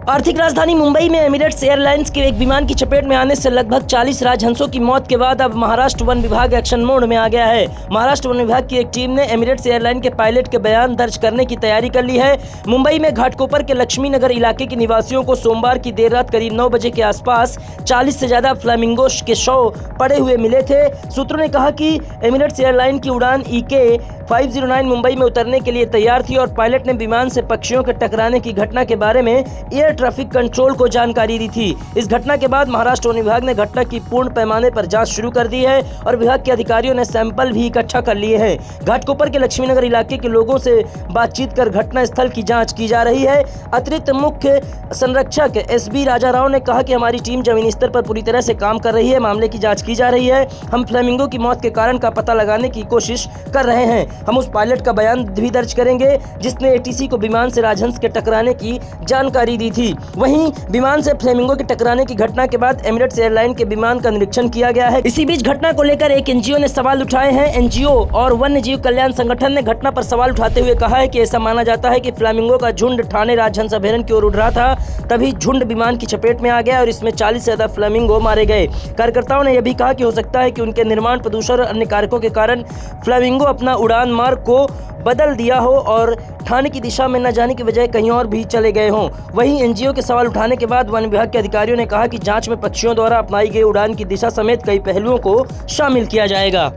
आर्थिक राजधानी मुंबई में एमिरेट्स एयरलाइंस के एक विमान की चपेट में आने से लगभग 40 राजहंसों की मौत के बाद अब महाराष्ट्र वन विभाग एक्शन मोड में आ गया है। महाराष्ट्र वन विभाग की एक टीम ने एमिरेट्स एयरलाइन के पायलट के बयान दर्ज करने की तैयारी कर ली है। मुंबई में घाटकोपर के लक्ष्मी नगर इलाके के निवासियों को सोमवार की देर रात करीब 9 बजे के आसपास 40 से ज्यादा फ्लामिंगो के शव पड़े हुए मिले थे। सूत्रों ने कहा कि एमिरेट्स एयरलाइन की उड़ान EK 509 मुंबई में उतरने के लिए तैयार थी और पायलट ने विमान से पक्षियों के टकराने की घटना के बारे में एयर ट्रैफिक कंट्रोल को जानकारी दी थी। इस घटना के बाद महाराष्ट्र वन विभाग ने घटना की पूर्ण पैमाने पर जांच शुरू कर दी है और विभाग के अधिकारियों ने सैंपल भी इकट्ठा कर लिए हैं। घाटकोपर के लक्ष्मीनगर इलाके के लोगों से बातचीत कर घटना स्थल की जाँच की जा रही है। अतिरिक्त मुख्य संरक्षक SB राजा राव ने कहा कि हमारी टीम जमीनी स्तर पर पूरी तरह से काम कर रही है, मामले की जाँच की जा रही है। हम फ्लेमिंगो की मौत के कारण का पता लगाने की कोशिश कर रहे हैं। हम उस पायलट का बयान भी दर्ज करेंगे जिसने ATC को विमान से राजहंस के टकराने की जानकारी दी थी। वहीं विमान से फ्लेमिंगो के टकराने की घटना के बाद एमिरेट्स एयरलाइन के विमान का निरीक्षण किया गया है। इसी बीच घटना को लेकर एक NGO ने सवाल उठाए हैं। NGO और वन्य जीव कल्याण संगठन ने घटना पर सवाल उठाते हुए कहा है कि ऐसा माना जाता है कि फ्लेमिंगो का झुंड ठाणे राजहंस अभयारण्य की ओर उड़ रहा था, तभी झुंड विमान की चपेट में आ गया और इसमें 40 से ज्यादा फ्लेमिंगो मारे गए। कार्यकर्ताओं ने यह भी कहा कि हो सकता है कि उनके निर्माण, प्रदूषण और अन्य कारकों के कारण फ्लेमिंगो अपना उड़ान मार्ग को बदल दिया हो और ठाणे की दिशा में न जाने की बजाय कहीं और भी चले गए हों। वहीं NGO के सवाल उठाने के बाद वन विभाग के अधिकारियों ने कहा कि जांच में पक्षियों द्वारा अपनाई गई उड़ान की दिशा समेत कई पहलुओं को शामिल किया जाएगा।